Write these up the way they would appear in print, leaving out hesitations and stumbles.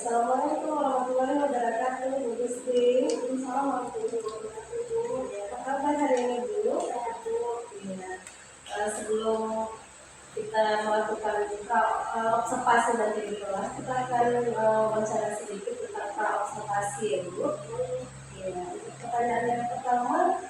Assalamualaikum warahmatullahi wabarakatuh, Bu Gusti. Waalaikumsalam warahmatullahi wabarakatuh. Apa kabar hari ini, Bu? Sehat, Bu. Iya. Sebelum kita melakukan observasi nanti di kelas, kita akan wawancara sedikit tentang observasi ya, Bu. Iya. Pertanyaan yang pertama,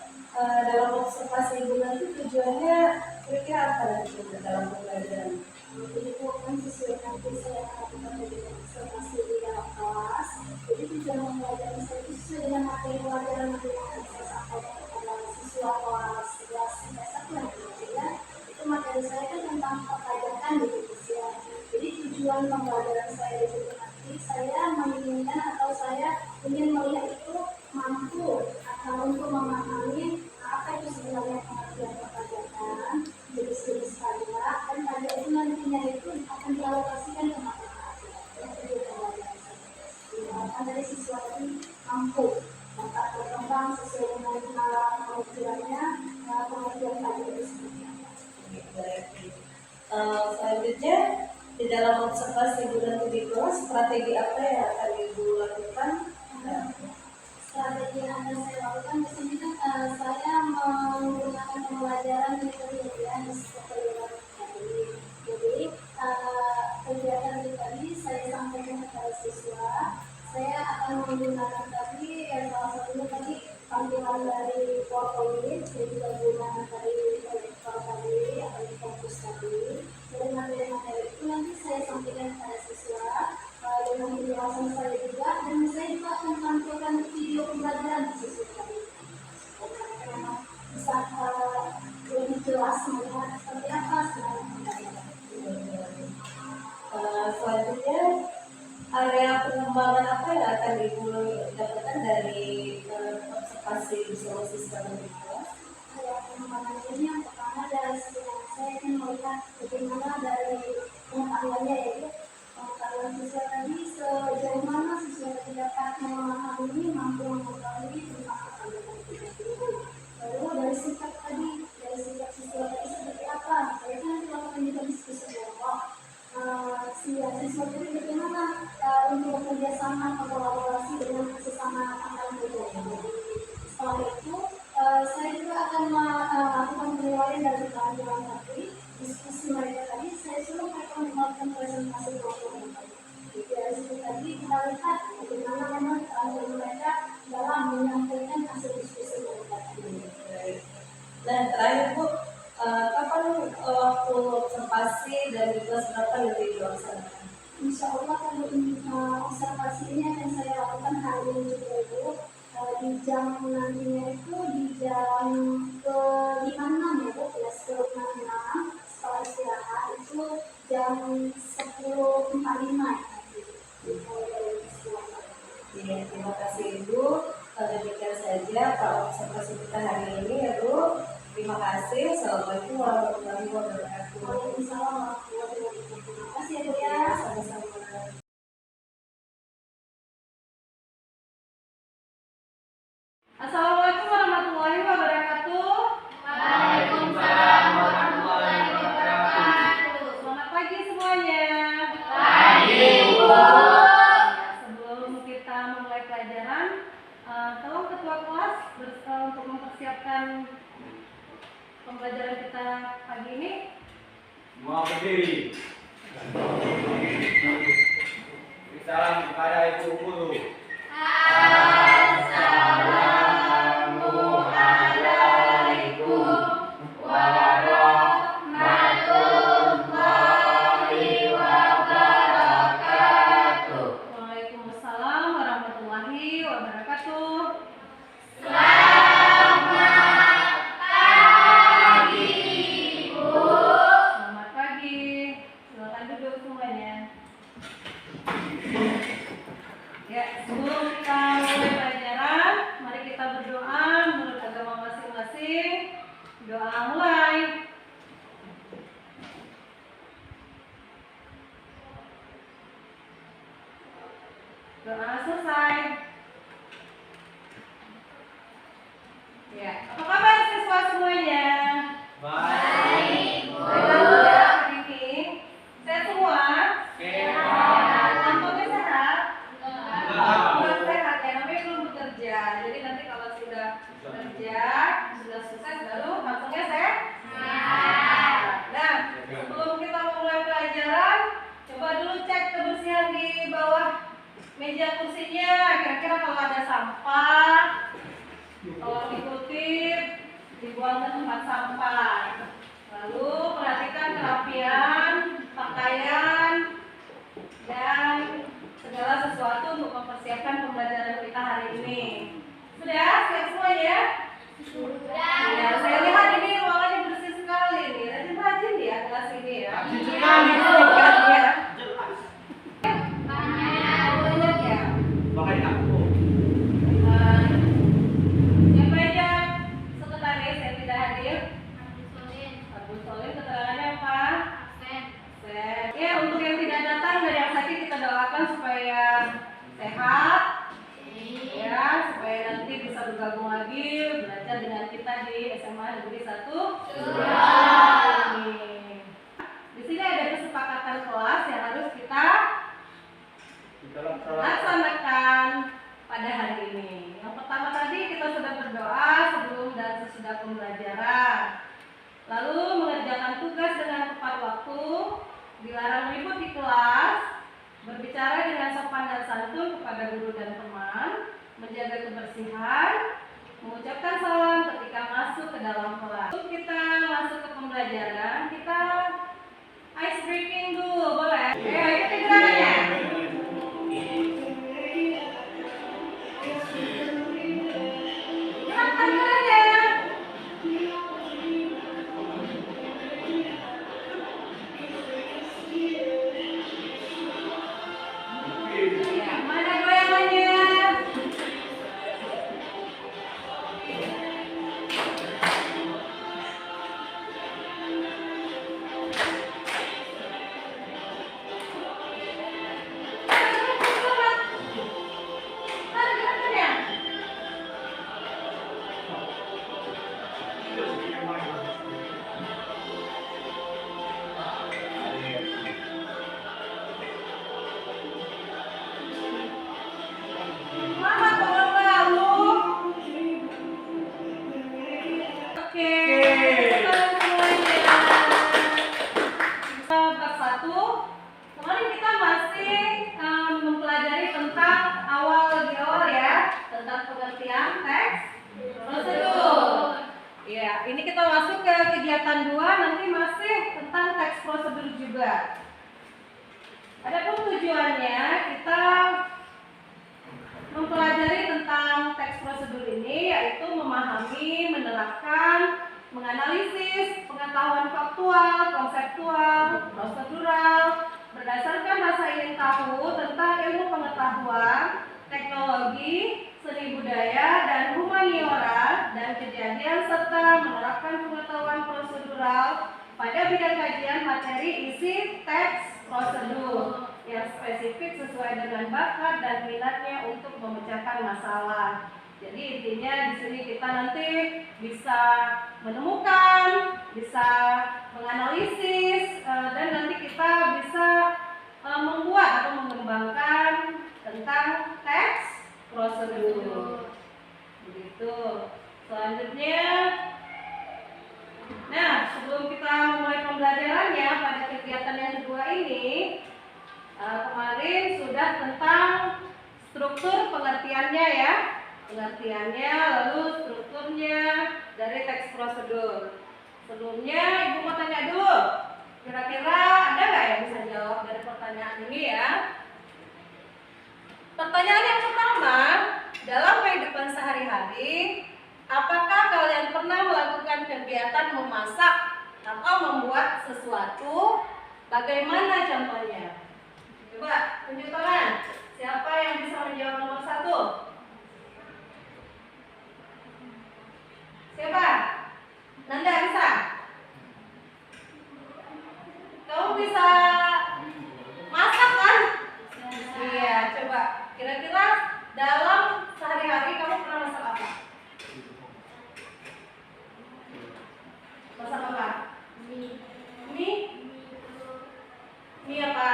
dalam observasi Ibu nanti tujuannya kira-kira apa nanti dalam pembelajaran? Jadi kan sesuai nanti saya lakukan observasi di dalam kelas. Jadi tujuan pembelajaran saya itu sesuai dengan materi pelajaran yang saya sampaikan kepada siswa kelas 11 semester yang ya. Itu materi saya kan tentang perpajakan di Indonesia. Jadi tujuan pembelajaran saya itu nanti saya menginginkan atau saya ingin melihat itu mampu atau untuk memahami apa itu sebenarnya pengertian perpajakan, jenis-jenis pajak, dan pajak itu nantinya itu akan dialokasikan ke mana saja. Yang kedua pembelajaran saya. Diharapkan dari siswa ini mampu dapat berkembang sesuai dengan pemikirannya pengertian pajak itu seperti apa. Selanjutnya di dalam observasi Ibu nanti di kelas, strategi apa yang akan Ibu lakukan? Strategi yang akan saya lakukan di sini kan saya menggunakan pembelajaran metode yang disebut tadi. Jadi kegiatan tadi saya sampaikan kepada siswa. Saya akan menggunakan tadi salah satunya tadi tampilan dari PowerPoint, dan juga menggunakan tadi proyektor tadi atau di kampus tadi. Dari materi-materi itu nanti saya sampaikan kepada siswa dengan penjelasan saya juga, dan saya juga akan tampilkan video pembelajaran di siswa tadi. Karena bisa lebih jelas melihat seperti apa sebenarnya pembelajaran. Selanjutnya area pengembangan apa yang akan Ibu dapatkan dari observasi bersama siswa di kelas? Area pengembangan ini yang pertama dari saya ingin melihat bagaimana dari pengetahuannya, yaitu pengetahuan siswa tadi sejauh mana siswa tadi dapat memahami, mampu mengetahui tentang perpajakan itu. Lalu dari sikap siswa tadi seperti apa? Saya kan melakukan juga diskusi kelompok. Siswa tadi bagaimana untuk bekerja sama, kolaborasi dengan sesama angkatan belajar. Setelah itu saya juga akan melakukan penilaian dari keterampilan tadi, diskusi mereka tadi. Saya suruh mereka melakukan presentasi dokumen. Dari situ tadi kita lihat bagaimana memang keterampilan mereka dalam menyampaikan hasil diskusi mereka tadi. Dan terakhir Bu, kapan waktu observasi dan di kelas berapa nanti dilaksanakan? Insya Allah kalau observasi ini akan saya lakukan hari ini juga Bu. Di jam nantinya itu di jam ke-5 ya Bu, kelas ke-6 setelah istirahat itu jam 10.45 ya. Terima kasih Ibu. Demikian saja observasi kita hari ini ya Bu. Terima kasih. Assalamualaikum warahmatullahi wabarakatuh. Waalaikumsalam warahmatullahi wabarakatuh. Terima kasih ya Bu ya. Sama-sama. Assalamualaikum warahmatullahi wabarakatuh. Waalaikumsalam warahmatullahi wabarakatuh. Selamat pagi semuanya. Pagi Bu. Sebelum kita memulai pelajaran, tolong ketua kelas untuk mempersiapkan pembelajaran kita pagi ini. Semua berdiri. Salam kepada Ibu Guru. Assalamualaikum warahmatullahi wabarakatuh. Waalaikumsalam warahmatullahi wabarakatuh. Selamat pagi Bu. Selamat pagi. Silakan duduk semuanya. Ya, sebelum kita mulai pelajaran, mari kita berdoa menurut agama masing-masing. Doa mulai. Doa selesai. Ya, jadi nanti kalau sudah kerja, sudah sukses, baru langsungnya sehat. Nah, sebelum kita mulai pelajaran, coba dulu cek kebersihan di bawah meja kursinya. Kira-kira kalau ada sampah, kalau dikutip, dibuang ke tempat sampah. Lalu perhatikan kerapian pakaian dan segala sesuatu untuk mempersiapkan pembelajaran kita hari ini. Sudah siap semua ya? Ya, saya lihat ini ruangannya bersih sekali nih. Rajin-rajin ya kelas ini ya. Rajin sekali. Ya. Jelas. Banyak ya. Pakai aku. Siapa aja sekretaris yang tidak hadir? Abu Solin, keterangannya apa? Absen. Ya, untuk yang tidak datang dan yang sakit kita doakan supaya sehat. Ya, supaya nanti bisa bergabung lagi belajar dengan kita di SMA Negeri 1 ini. Di sini ada kesepakatan kelas yang harus kita laksanakan pada hari ini. Yang pertama tadi kita sudah berdoa sebelum dan sesudah pembelajaran. Lalu mengerjakan tugas dengan tepat waktu, dilarang ribut di kelas, berbicara dengan sopan dan santun kepada guru dan teman, menjaga kebersihan, mengucapkan salam ketika masuk ke dalam kelas. Untuk kita masuk ke pembelajaran, kita ice breaking dulu, boleh? Ayo, ikuti gerakannya. Gerakan aja. Ya, mana goyangannya? Mana gerakannya? Mama tolong lalu. Oke, sekarang semuanya. Bab 1. Kemarin kita masih mempelajari tentang di awal ya, tentang pengertian teks prosedur. Ya, ini kita masuk ke kegiatan 2, nanti masih tentang teks prosedur juga. Adapun tujuannya kita mempelajari tentang teks prosedur ini yaitu memahami, menerapkan, menganalisis pengetahuan faktual, konseptual, prosedural berdasarkan rasa ingin tahu tentang ilmu pengetahuan, teknologi, seni budaya, dan humaniora dan kejadian serta menerapkan pengetahuan prosedural pada bidang kajian materi isi teks prosedur yang spesifik sesuai dengan bakat dan minatnya untuk memecahkan masalah. Jadi intinya di sini kita nanti bisa menemukan, bisa menganalisis, dan nanti kita bisa membuat atau mengembangkan tentang teks prosedur. Begitu. Selanjutnya, nah sebelum kita memulai pembelajarannya pada kegiatan yang kedua ini, kemarin sudah tentang struktur pengertiannya ya. Pengertiannya, lalu strukturnya dari teks prosedur. Sebelumnya Ibu mau tanya dulu, kira-kira ada nggak yang bisa jawab dari pertanyaan ini ya? Pertanyaan yang pertama, dalam kehidupan sehari-hari, apakah kalian pernah melakukan kegiatan memasak atau membuat sesuatu? Bagaimana contohnya? Coba tunjuk tangan. Siapa yang bisa menjawab nomor 1? Siapa? Nanda bisa? Kamu bisa masak kan? Iya, coba. Kira-kira dalam sehari-hari kamu pernah masak apa? Masak apa? Mie? Mie apa?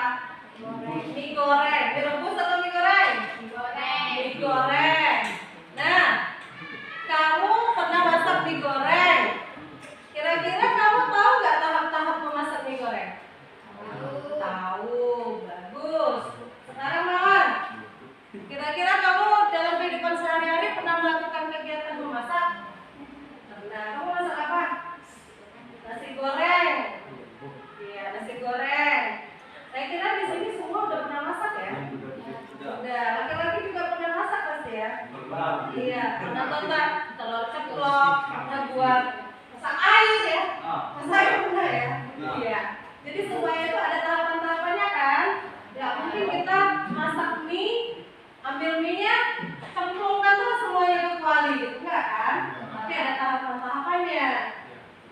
Mie goreng. Direbus atau mie goreng? Mie goreng. Mie goreng. Iya, ada total telur ceplok, ada buat masak air ya. Masak air benar ya? Iya. Jadi semuanya itu ada tahapan-tahapannya kan? Ya mungkin kita masak mie, ambil mie-nya, cemplungkan tuh semuanya ke kuali, gitu enggak kan? Tapi ada tahapan-tahapannya.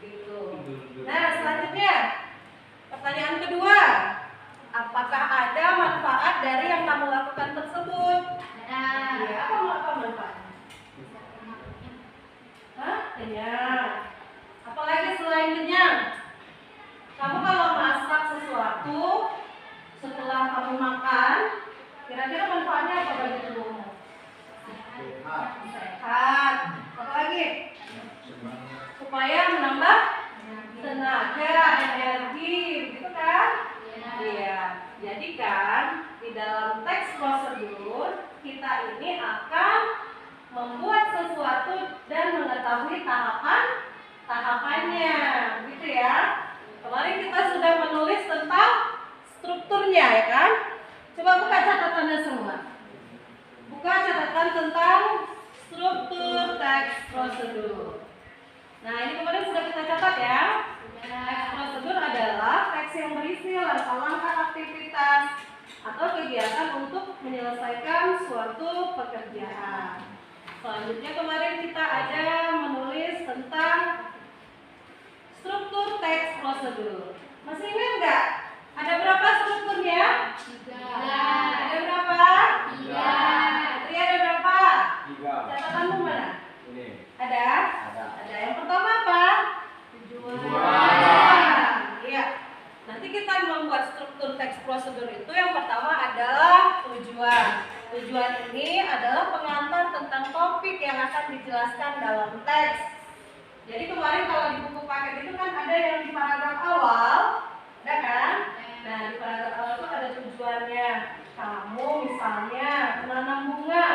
Gitu. Nah, selanjutnya pertanyaan kedua. Apakah ada manfaat dari yang kamu lakukan tersebut? Iya, apa manfaatnya? Hah? Kenyang. Apalagi selain kenyang? Kamu kalau masak sesuatu setelah kamu makan, kira-kira manfaatnya apa bagi tubuhmu? Sehat. Apa lagi? Supaya menambah tenaga, energi, gitu kan? Iya. Jadi kan di dalam teks prosedur kita ini akan membuat sesuatu dan mengetahui tahapannya, gitu ya. Kemarin kita sudah menulis tentang strukturnya, ya kan? Coba buka catatannya semua. Buka catatan tentang struktur teks prosedur. Nah, ini kemarin sudah kita catat ya. Teks prosedur adalah teks yang berisi langkah-langkah aktivitas atau kegiatan untuk menyelesaikan suatu pekerjaan. Selanjutnya kemarin kita ada menulis tentang struktur teks prosedur. Masih ingat nggak? Ada berapa strukturnya? 3. Ada berapa? 3. Tri ada berapa? 3. Catatanmu mana? Ini. Ada? Ada. Yang pertama apa? Tujuan. Iya. Nanti kita membuat struktur teks prosedur itu yang pertama adalah tujuan. Tujuan ini adalah pengantar tentang topik yang akan dijelaskan dalam teks. Jadi kemarin kalau di buku paket itu kan ada yang di paragraf awal, ada kan? Nah, di paragraf awal itu ada tujuannya. Kamu misalnya menanam bunga.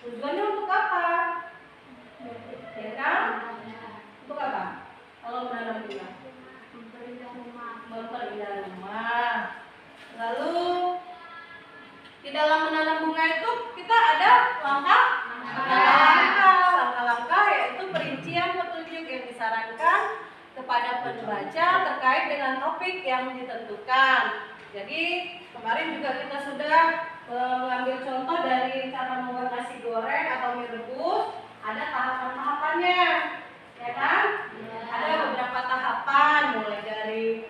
Tujuannya untuk apa? Ya kan? Untuk apa? Kalau menanam bunga? Memperindah rumah. Lalu di dalam menanam bunga itu kita ada langkah-langkah yaitu perincian petunjuk yang disarankan kepada pembaca terkait dengan topik yang ditentukan. Jadi kemarin juga kita sudah mengambil contoh dari cara membuat nasi goreng atau mie rebus, ada tahapan-tahapannya, ya kan? Ada beberapa tahapan mulai dari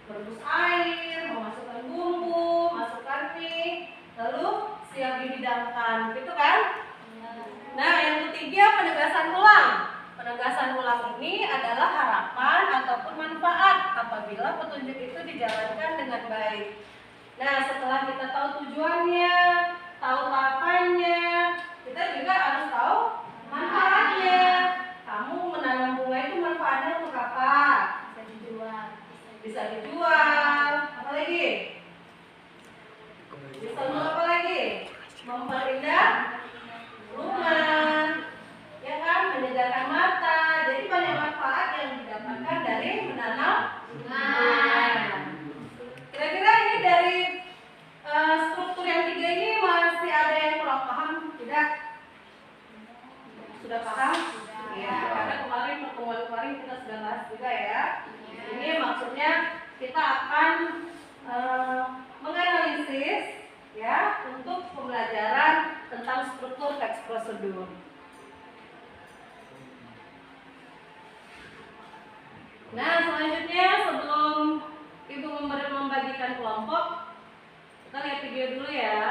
merebus air, memasukkan bumbu, masukkan mie, lalu siap dihidangkan, gitu kan? Nah, yang ketiga penegasan ulang. Penegasan ulang ini adalah harapan ataupun manfaat apabila petunjuk itu dijalankan dengan baik. Nah, setelah kita tahu tujuannya, tahu tahapannya, kita juga harus tahu manfaatnya. Kamu menanam bunga itu manfaatnya untuk apa? Bisa dijual. Apa lagi? Bisa untuk apa lagi? Memperindah rumah, ya kan? Menyegarkan mata. Jadi banyak manfaat yang didapatkan dari menanam bunga. Kira-kira ini dari struktur yang 3 ini masih ada yang kurang paham? Tidak? Sudah paham? Ya, karena kemarin pertemuan kemarin kita sudah bahas juga ya. Ini maksudnya kita akan menganalisis ya untuk pembelajaran tentang struktur teks prosedur. Nah, selanjutnya sebelum Ibu membagikan kelompok, kita lihat video dulu ya.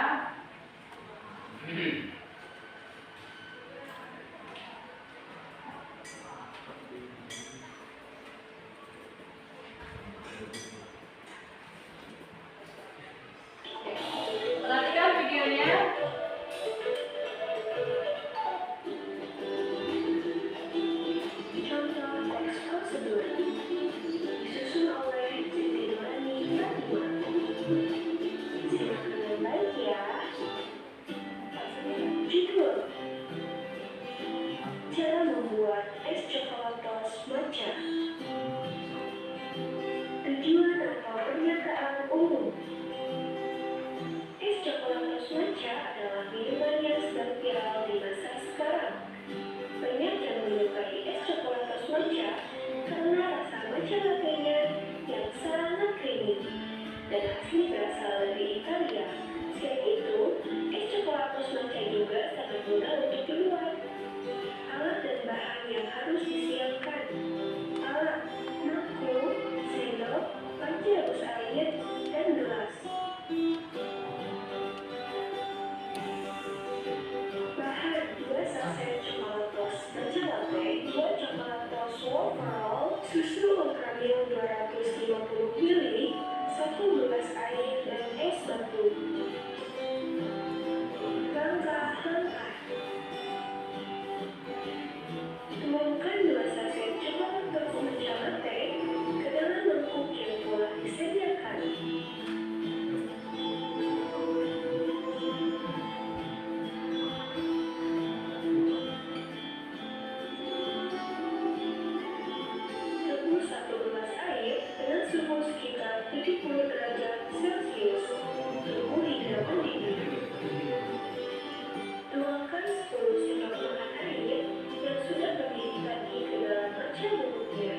Perhatikan videonya. Contoh teks prosedur disusun oleh Siti Nurani Fatimah. Simak dengan baik ya. Judul: Cara membuat es coklatos matcha. Tujuan atau pernyataan umum. Es coklatos matcha adalah minuman yang sedang viral di masa sekarang. susu ultramilk 250 ml, 1 gelas air, dan es batu. Langkah-langkah. Tuangkan 2 saset coklat tos matcha latte ke dalam mangkuk yang telah disediakan. Rebus 1 gelas air dengan suhu sekitar 70 derajat Celcius. Tunggu hingga mendidih. Tuangkan 10 sendok makan air yang sudah mendidih tadi ke dalam matcha bubuknya.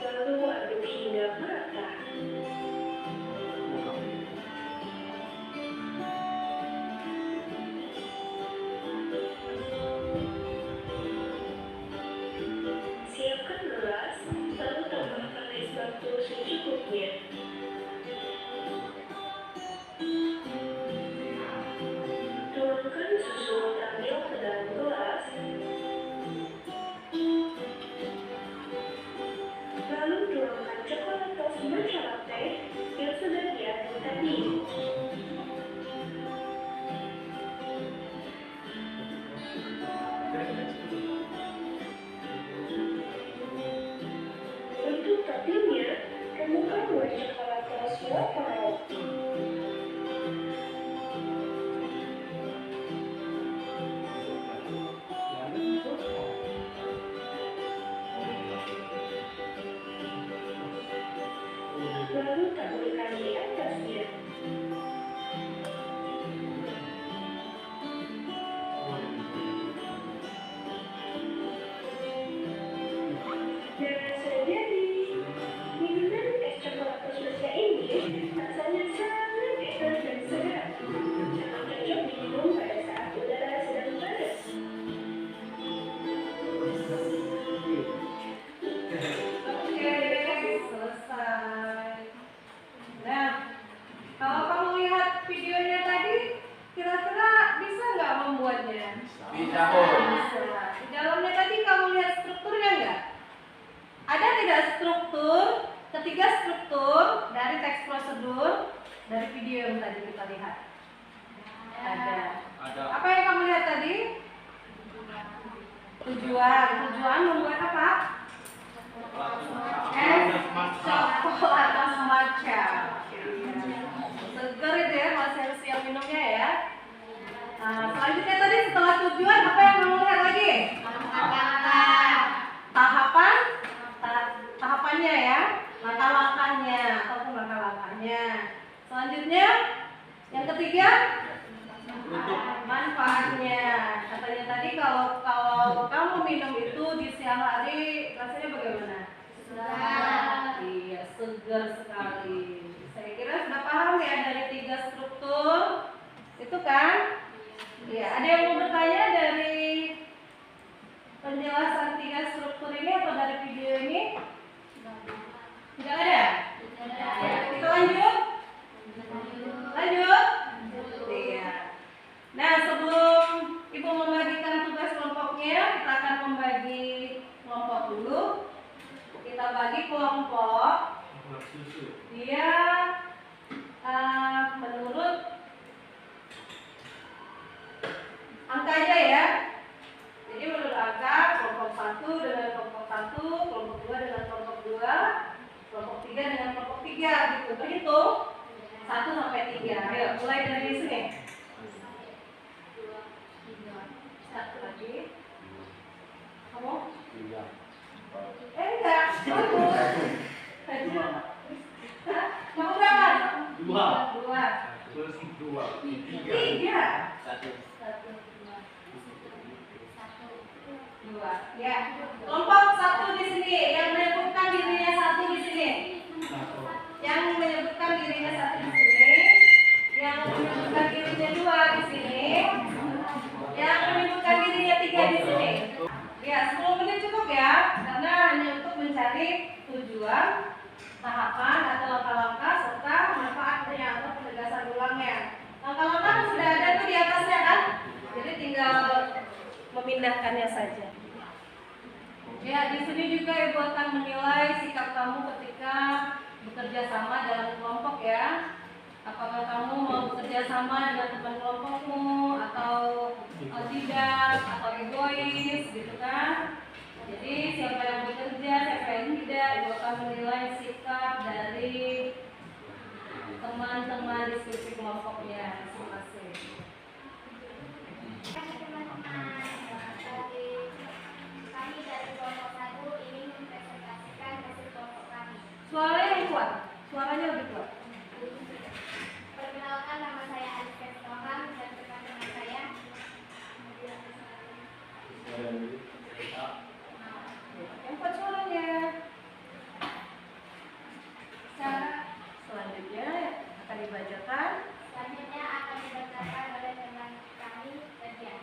Lalu aduk hingga merata. Siapkan gelas, lalu tambahkan es batu secukupnya. Tuangkan susu ultramilk ke dalam gelas. Lalu tuangkan coklat tos matcha latte yang sudah diaduk tadi. Untuk toppingnya, temukan 2 coklat tos waffle. Lalu taburkan di atasnya. Dan sudah jadi. Minuman es coklat tos matcha ini rasanya sangat enak dan segar. Sangat cocok diminum pada saat udara sedang panas. Oke, selesai. Nah, kalau kamu lihat videonya tadi, kira-kira bisa nggak membuatnya? Bisa, Bu. Bisa. Di dalamnya tadi kamu lihat strukturnya nggak? Ada tidak struktur? Ketiga struktur dari teks prosedur dari video yang tadi kita lihat. Ada. Ada. Apa yang kamu lihat tadi? Tujuan. Tujuan membuat apa? Es coklat tos matcha. Segar itu ya, masih siap minumnya ya. Nah, selanjutnya tadi setelah tujuan apa yang kamu lihat lagi? Tahapan, tahapannya ya, langkah-langkahnya ataupun langkah-langkahnya. Selanjutnya, yang ketiga, manfaatnya. Katanya tadi kalau kamu minum itu di siang hari rasanya bagaimana? Iya, segar sekali. Saya kira sudah paham ya dari 3 struktur itu kan? Iya, ada yang mau bertanya dari penjelasan 3 struktur ini atau dari video ini? Tidak ada? Ya, kita lanjut? Lanjut? Iya. Nah, sebelum Ibu membagikan tugas kelompoknya, kita akan membagi kelompok dulu. Kita bagi kelompok. Dia menurut angka aja ya. Jadi menurut angka kelompok 1 dengan kelompok 1, kelompok 2 dengan kelompok 2, kelompok 3 dengan kelompok 3 gitu. Berhitung 1 sampai 3. Ayo mulai dari sini. 1 lagi. Kamu? Enggak. Kamu berapa? 2. Terus 2, 3. 3. 1. 2. Ya. Kelompok 1 di sini yang menyebutkan dirinya 1 di sini. Yang menyebutkan dirinya 1 di sini. Yang menyebutkan dirinya 2 di sini. Yang menyebutkan dirinya 3 di sini. Ya, 10 menit cukup ya. Karena hanya untuk mencari tujuan, tahapan atau langkah-langkah serta manfaatnya atau penegasan ulangnya. Langkah-langkah memindahkannya saja. Ya, di sini juga Ibu akan menilai sikap kamu ketika bekerja sama dalam kelompok ya. Apakah kamu mau bekerja sama dengan teman kelompokmu atau tidak, atau egois gitu kan? Jadi siapa yang bekerja, siapa yang tidak, Ibu akan menilai sikap dari teman-teman diskusi kelompoknya masing-masing. Kami dari kelompok 1 ingin mempresentasikan hasil kelompok kami. Suaranya yang kuat, suaranya lebih kuat. Perkenalkan, nama saya Alicia Soham dan rekan-rekan saya. Yang kuat suaranya. Selanjutnya akan dibacakan. Selanjutnya akan dibacakan oleh teman kami, Nadia.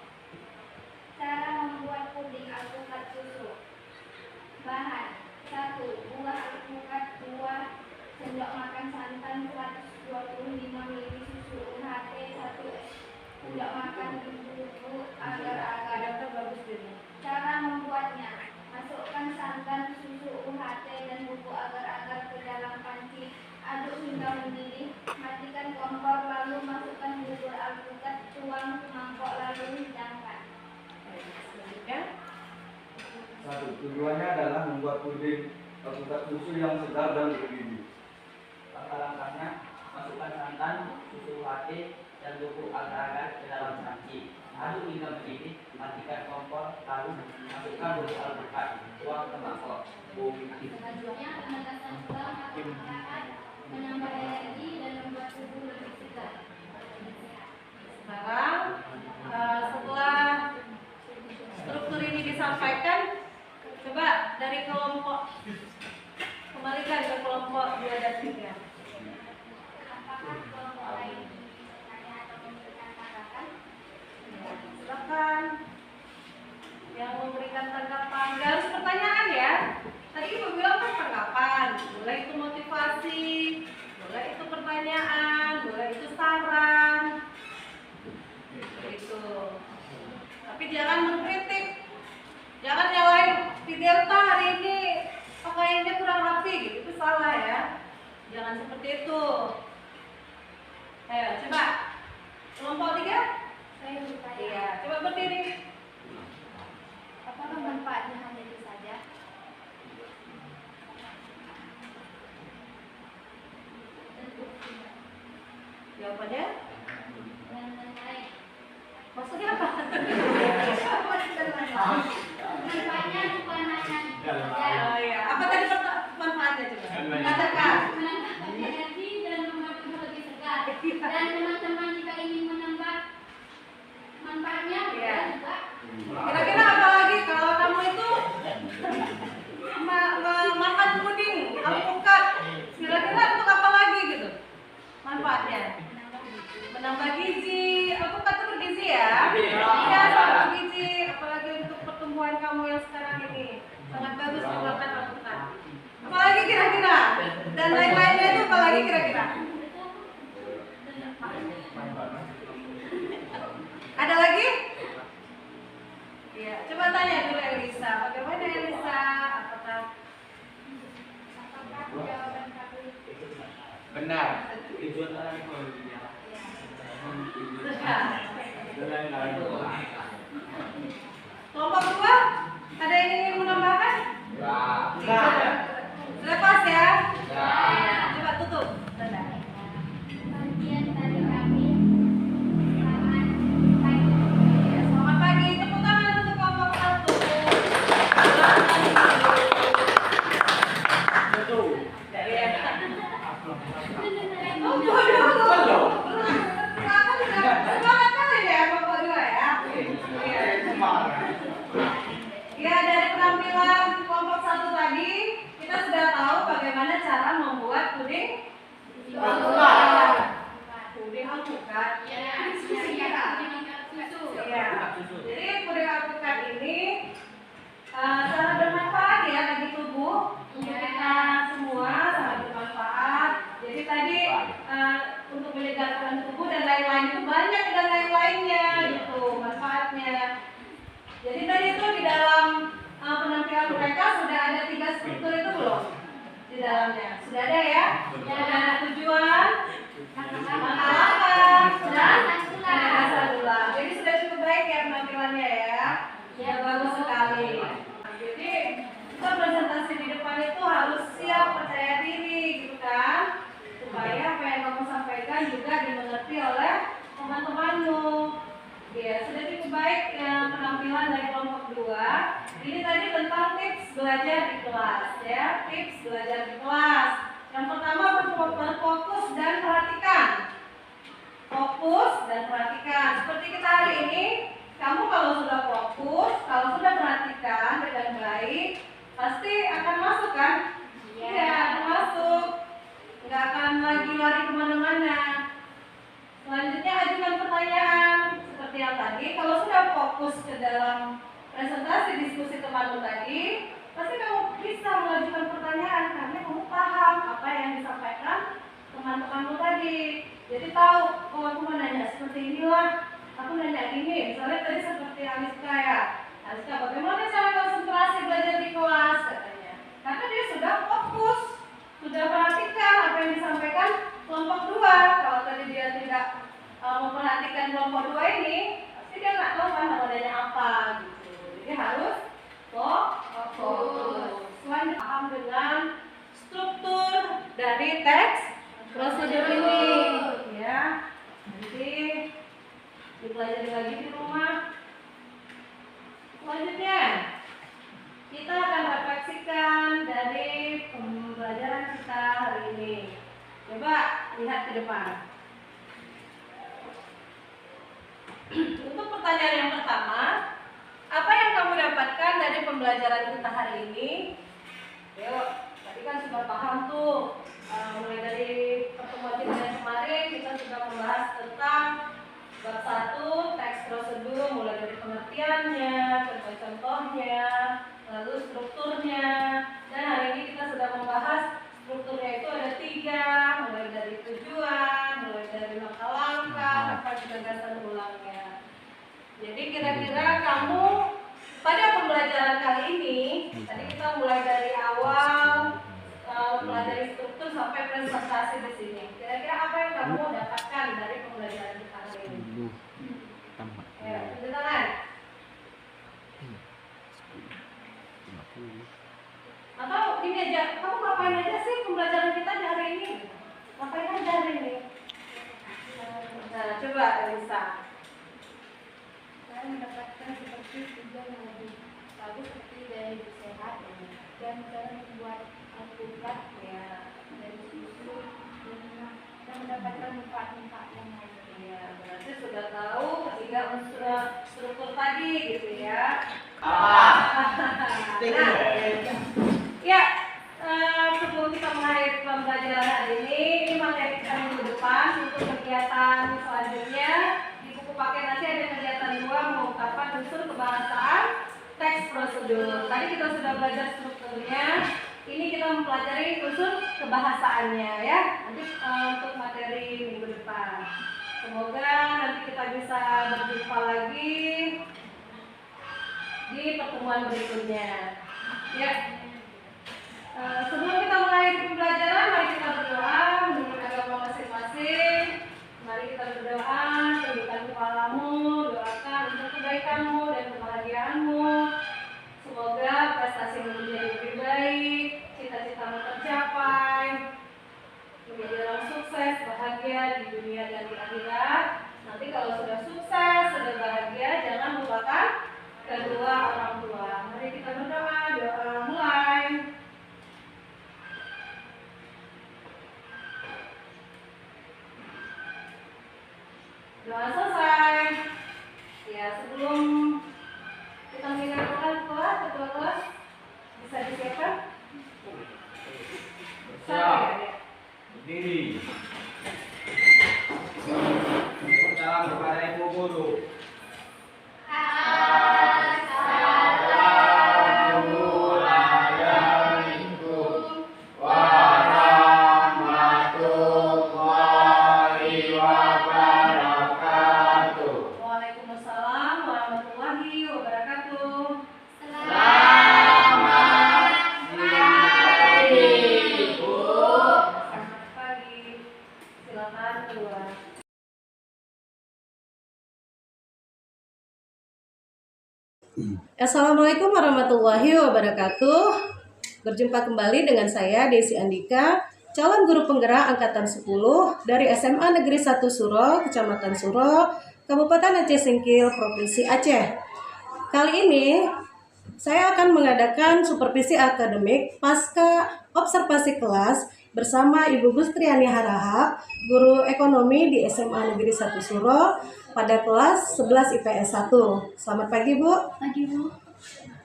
Cara membuat puding alpukat susu. Bahan: 1. Buah alpukat 2 sendok makan santan, 125 ml susu UHT, 1 sendok makan bubuk agar-agar. Dokter bagus dulu. Cara membuatnya: masukkan santan, susu UHT, dan bubuk agar-agar ke dalam panci. Aduk hingga mendidih. Matikan kompor, lalu masukkan bubur alpukat, tuang ke mangkok, lalu hidangkan. Selanjutnya. 1. Tujuannya adalah membuat puding alpukat susu yang segar dan bergizi. Langkah-langkahnya: masukkan santan, susu UHT, dan bubuk agar-agar ke dalam panci. Aduk hingga mendidih, matikan kompor, lalu masukkan bubuk alpukat, tuang ke mangkok. Selanjutnya, penegasan ulang atau masyarakat menambah energi dan membuat tubuh lebih segar. Sekarang setelah struktur ini disampaikan, coba dari kelompok kembalikan ke kelompok 2 dan 3. Apakah kelompok lain bertanya atau memberikan tanggapan? Silakan yang memberikan tanggapan. Gak harus pertanyaan ya. Tadi Ibu bilang kan tanggapan. Boleh itu motivasi, boleh itu pertanyaan, boleh itu saran. Gitu. Tapi jangan mengkritik. Jangan nyalain Fidelta hari ini pakaiannya kurang rapi gitu. Itu salah ya. Jangan seperti itu. Ayo coba. Kelompok 3. Saya bertanya, Iya, coba berdiri. apakah manfaatnya hanya itu saja? Jawabannya? Dan lain-lain. Maksudnya apa? Manfaatnya bukan hanya itu saja. Oh iya. Apa tadi manfaatnya coba? Katakan. Menambah energi dan membuat tubuh lebih segar. Dan teman-teman jika ingin menambah manfaatnya Iya. juga. Kira-kira apa lagi kalau kamu itu makan puding alpukat? Kira-kira untuk apa lagi gitu? Manfaatnya? Menambah gizi. Alpukat itu bergizi ya? Iya, sangat bergizi. Apalagi untuk pertumbuhan kamu yang sekarang ini. Sangat bagus makan alpukat. Apalagi kira-kira? Dan lain-lainnya itu apalagi kira-kira? Ada lagi? Iya, coba tanya dulu Elisa. Bagaimana Elisa? Apakah Jawaban kami Benar. Tujuan orang kelompok 2? Ada yang ingin menambahkan? Ya. Lepas ya? Ya. Coba tutup. Tanda. bagian dari kami. Selamat pagi. Ya, selamat pagi. Tepuk tangan untuk kelompok 1. Betul. Iya. Oh, Betul. semangat kali ya kelompok 2 ya? Iya. Ya, dari penampilan kelompok 1 tadi, kita sudah tahu bagaimana cara membuat puding Alpukat. Puding alpukat. Iya. Susu. Iya. Jadi puding alpukat ini sangat bermanfaat ya bagi tubuh untuk kita semua, sangat bermanfaat. Jadi tadi untuk menyegarkan tubuh dan lain-lain itu banyak dan lain-lainnya gitu manfaatnya. Jadi tadi itu di dalam penampilan mereka sudah ada 3 struktur itu belum? Di dalamnya sudah ada ya? Sudah ada tujuan, langkah-langkah, dan dasar tulang. Jadi sudah cukup baik ya penampilannya ya? Ya bagus sekali. Jadi kita presentasi di depan itu harus siap, percaya diri gitu kan, supaya apa yang kamu sampaikan juga dimengerti oleh teman-temanmu. Ya, sudah cukup baik ya penampilan dari kelompok 2. Ini tadi tentang tips belajar di kelas ya, tips belajar di kelas. Yang pertama berfokus dan perhatikan. Fokus dan perhatikan. Seperti kita hari ini, kamu kalau sudah fokus, kalau sudah perhatikan dengan baik, pasti akan masuk kan? Iya, akan masuk. Nggak akan lagi lari kemana-mana. Selanjutnya ajukan pertanyaan. Seperti yang tadi, kalau sudah fokus ke dalam presentasi diskusi temanmu tadi, pasti kamu bisa mengajukan pertanyaan karena kamu paham apa yang disampaikan teman-temanmu tadi. Jadi tahu, oh aku mau nanya seperti inilah, aku nanya gini. Misalnya tadi seperti Aliska ya, Aliska bagaimana cara konsentrasi belajar di kelas katanya. Karena dia sudah fokus, sudah perhatikan apa yang disampaikan kelompok 2. Kalau tadi dia tidak memperhatikan kelompok 2 ini, pasti dia nggak tahu kan namanya apa gitu. Jadi harus fokus. Selanjutnya paham dengan struktur dari teks prosedur ini, ya. Nanti dipelajari lagi di rumah. Selanjutnya kita akan refleksikan dari pembelajaran kita hari ini. Coba lihat ke depan. Untuk pertanyaan yang pertama, apa yang kamu dapatkan dari pembelajaran kita hari ini? Yuk, tadi kan sudah paham tuh. Mulai dari pertemuan kita yang kemarin, kita sudah membahas tentang bab 1, teks prosedur, mulai dari pengertiannya, contoh-contohnya, lalu strukturnya. Dan hari ini kita sudah membahas strukturnya itu ada 3, mulai dari tujuan, mulai dari langkah-langkah, sampai ke gagasan ulangnya. Jadi kira-kira kamu pada pembelajaran kali ini, tadi kita mulai dari awal, pelajari struktur sampai presentasi di sini. Kira-kira apa yang kamu dapatkan dari pembelajaran kita hari ini? Ya, tunjuk tangan. Atau gini aja, kamu ngapain aja sih pembelajaran kita di hari ini? Ngapain aja hari ini? Nah, coba Elisa. Saya mendapatkan seperti tujuan yang lebih bagus seperti gaya hidup sehat dan cara membuat alpukat ya dari susu dan mendapatkan manfaat-manfaat yang lain. Ya, berarti sudah tahu ketiga unsur struktur tadi gitu ya. Ya, sebelum kita mengakhiri pembelajaran hari ini materi kita minggu depan untuk kegiatan selanjutnya. Di buku paket nanti ada kegiatan 2 mengungkapkan unsur kebahasaan teks prosedur. Tadi kita sudah belajar strukturnya. Ini kita mempelajari unsur kebahasaannya ya. Nanti untuk materi minggu depan. Semoga nanti kita bisa berjumpa lagi di pertemuan berikutnya. Ya. Sebelum kita mengakhiri pembelajaran, mari kita berdoa menurut agama masing-masing. Mari kita berdoa, tundukkan kepalamu, doakan untuk kebaikanmu dan kebahagiaanmu. Semoga prestasimu menjadi lebih baik, cita-citamu tercapai, menjadi orang sukses, bahagia di dunia dan di akhirat. Nanti kalau sudah sukses, sudah bahagia, jangan lupakan kedua orang tua. Mari kita berdoa, doa mulai. Doa selesai. Ya, sebelum kita meninggalkan kelas, ketua kelas bisa disiapkan? Siap. Berdiri. Salam kepada Ibu Guru. Waalaikumsalam warahmatullahi wabarakatuh. Silakan keluar. Assalamualaikum warahmatullahi wabarakatuh. Berjumpa kembali dengan saya Desi Andika, calon guru penggerak angkatan 10 dari SMA Negeri 1 Suro, Kecamatan Suro, Kabupaten Aceh Singkil, Provinsi Aceh. Kali ini saya akan mengadakan supervisi akademik pasca observasi kelas bersama Ibu Gustriani Harahap, guru ekonomi di SMA Negeri 1 Suro pada kelas 11 IPS 1. Selamat pagi, Bu. Pagi, Bu.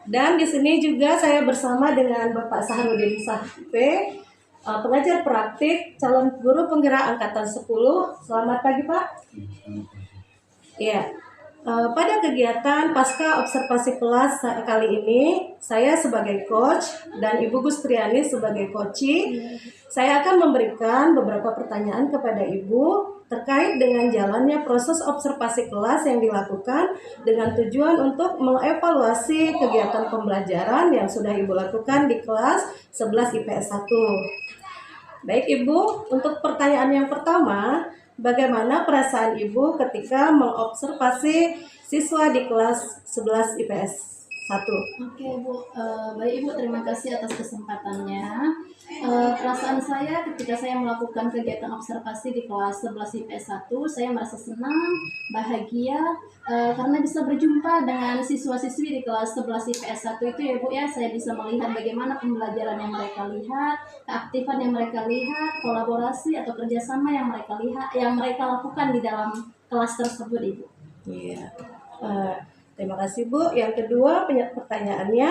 Dan di sini juga saya bersama dengan Bapak Sahrudin Sahpe, pengajar praktik calon guru penggerak angkatan 10. Selamat pagi, Pak. Ya. Pada kegiatan pasca observasi kelas kali ini, saya sebagai coach dan Ibu Gustriani sebagai coachee, saya akan memberikan beberapa pertanyaan kepada Ibu terkait dengan jalannya proses observasi kelas yang dilakukan dengan tujuan untuk mengevaluasi kegiatan pembelajaran yang sudah Ibu lakukan di kelas 11 IPS 1. Baik Ibu, untuk pertanyaan yang pertama, bagaimana perasaan Ibu ketika mengobservasi siswa di kelas 11 IPS 1? Oke, Bu. Baik, Ibu, terima kasih atas kesempatannya. Perasaan saya ketika saya melakukan kegiatan observasi di kelas 11 IPS 1, saya merasa senang, bahagia, karena bisa berjumpa dengan siswa-siswi di kelas 11 IPS 1 itu ya, Bu ya. Saya bisa melihat bagaimana pembelajaran yang mereka lihat, keaktifan yang mereka lihat, kolaborasi atau kerjasama yang mereka lihat, yang mereka lakukan di dalam kelas tersebut, Ibu. Iya. Terima kasih Bu. Yang kedua pertanyaannya,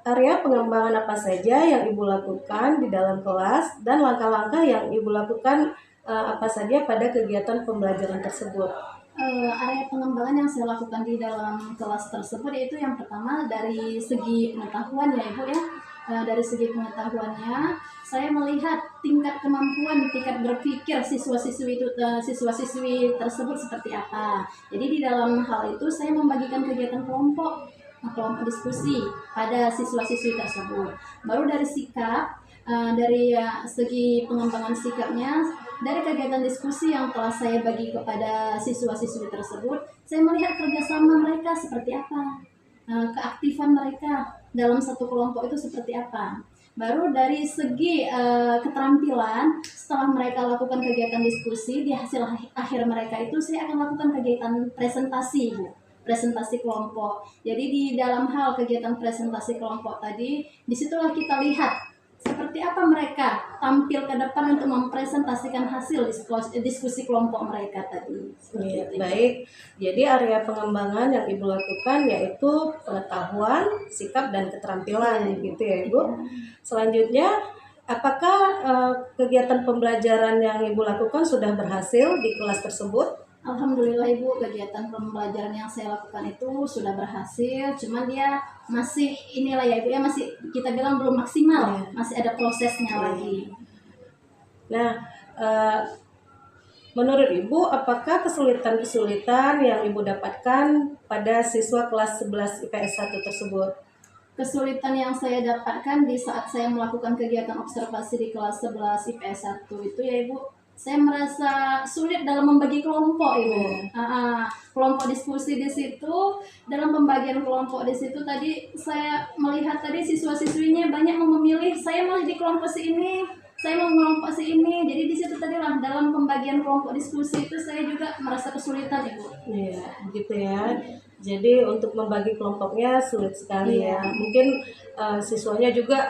area pengembangan apa saja yang Ibu lakukan di dalam kelas dan langkah-langkah yang Ibu lakukan apa saja pada kegiatan pembelajaran tersebut? Area pengembangan yang saya lakukan di dalam kelas tersebut yaitu yang pertama dari segi pengetahuan ya Ibu ya. Dari segi pengetahuannya saya melihat tingkat kemampuan, tingkat berpikir siswa-siswi tersebut seperti apa. Jadi di dalam hal itu saya membagikan kegiatan kelompok diskusi pada siswa-siswi tersebut. Baru dari sikap, dari segi pengembangan sikapnya, dari kegiatan diskusi yang telah saya bagi kepada siswa-siswi tersebut, saya melihat kerjasama mereka seperti apa, keaktifan mereka dalam satu kelompok itu seperti apa. Baru dari segi keterampilan, setelah mereka lakukan kegiatan diskusi, di hasil akhir mereka itu saya akan lakukan kegiatan presentasi, Bu. Presentasi kelompok. Jadi di dalam hal kegiatan presentasi kelompok tadi, disitulah kita lihat seperti apa mereka tampil ke depan untuk mempresentasikan hasil diskusi kelompok mereka tadi. Ya, baik. Jadi area pengembangan yang Ibu lakukan yaitu pengetahuan, sikap, dan keterampilan, gitu ya Ibu. Selanjutnya, apakah kegiatan pembelajaran yang Ibu lakukan sudah berhasil di kelas tersebut? Alhamdulillah Ibu, kegiatan pembelajaran yang saya lakukan itu sudah berhasil, cuman dia masih inilah ya Ibu ya, masih kita bilang belum maksimal, masih ada prosesnya lagi. Nah, menurut Ibu, apakah kesulitan-kesulitan yang Ibu dapatkan pada siswa kelas 11 IPS 1 tersebut? Kesulitan yang saya dapatkan di saat saya melakukan kegiatan observasi di kelas 11 IPS 1 itu ya Ibu, saya merasa sulit dalam membagi kelompok Ibu. Kelompok diskusi di situ, dalam pembagian kelompok di situ tadi saya melihat tadi siswa-siswinya banyak memilih saya mau di kelompok si ini, saya mau kelompok si ini. Jadi di situ tadi lah dalam pembagian kelompok diskusi itu saya juga merasa kesulitan Ibu. Iya, gitu ya. Jadi untuk membagi kelompoknya sulit sekali ya. Mungkin siswanya juga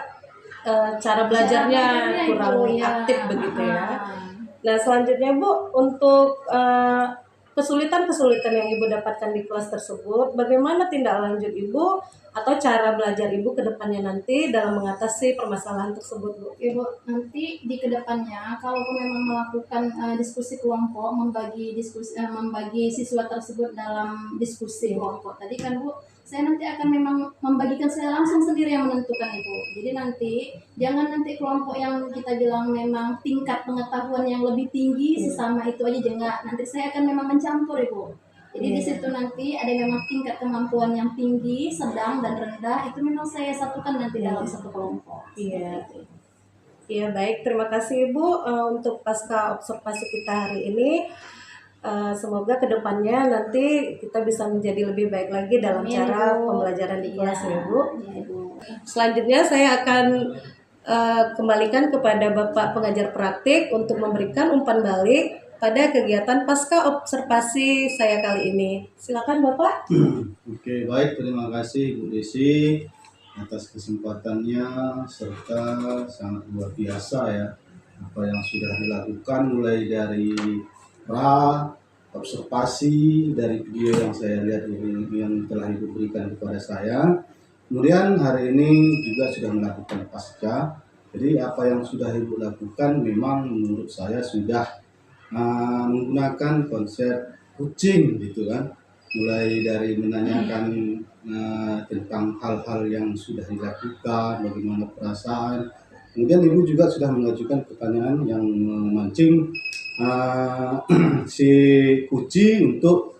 cara belajarnya kurang aktif begitu ya. Nah selanjutnya Bu, untuk kesulitan-kesulitan yang Ibu dapatkan di kelas tersebut, bagaimana tindak lanjut Ibu atau cara belajar Ibu ke depannya nanti dalam mengatasi permasalahan tersebut Bu? Ibu, nanti di kedepannya kalaupun memang melakukan diskusi kelompok, membagi siswa tersebut dalam diskusi kelompok tadi kan Bu, saya nanti akan memang membagikan saya langsung sendiri yang menentukan Ibu. Jadi nanti jangan nanti kelompok yang kita bilang memang tingkat pengetahuan yang lebih tinggi sesama itu aja jangan. Nanti saya akan memang mencampur Ibu. Jadi di situ nanti ada memang tingkat kemampuan yang tinggi, sedang dan rendah itu memang saya satukan nanti dalam satu kelompok. Iya. Ya baik, terima kasih Ibu untuk pasca observasi kita hari ini. Semoga kedepannya nanti kita bisa menjadi lebih baik lagi dalam Amin, cara Bu. pembelajaran di kelas ya Iya, Bu. iya, Bu. Selanjutnya saya akan kembalikan kepada Bapak pengajar praktik untuk memberikan umpan balik pada kegiatan pasca observasi saya kali ini. Silakan Bapak. Oke, baik. Terima kasih Bu Desi atas kesempatannya serta sangat luar biasa ya apa yang sudah dilakukan mulai dari observasi dari video yang saya lihat yang telah Ibu berikan kepada saya. Kemudian hari ini juga sudah melakukan pasca. Jadi apa yang sudah Ibu lakukan memang menurut saya sudah menggunakan konsep coaching gitu kan. Mulai dari menanyakan tentang hal-hal yang sudah dilakukan, bagaimana perasaan. Kemudian Ibu juga sudah mengajukan pertanyaan yang memancing si kucing untuk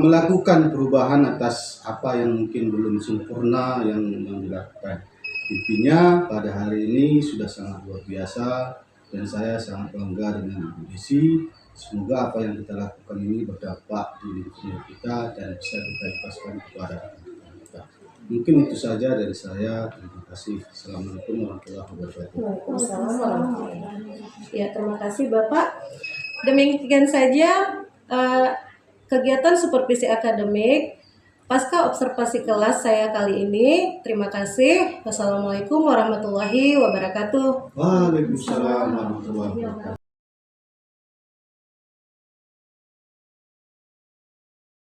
melakukan perubahan atas apa yang mungkin belum sempurna yang dilakukan. Intinya pada hari ini sudah sangat luar biasa dan saya sangat bangga dengan Ibu Desi. Semoga apa yang kita lakukan ini berdampak di lingkungan kita dan bisa kita ikhlaskan kepada anak-anak kita. Mungkin itu saja dari saya. Terima kasih. Assalamualaikum warahmatullahi wabarakatuh. Waalaikumsalam warahmatullahi wabarakatuh. Ya, terima kasih Bapak. Demikian saja kegiatan supervisi akademik pasca observasi kelas saya kali ini. Terima kasih. Wassalamualaikum warahmatullahi wabarakatuh. Waalaikumsalam warahmatullahi wabarakatuh.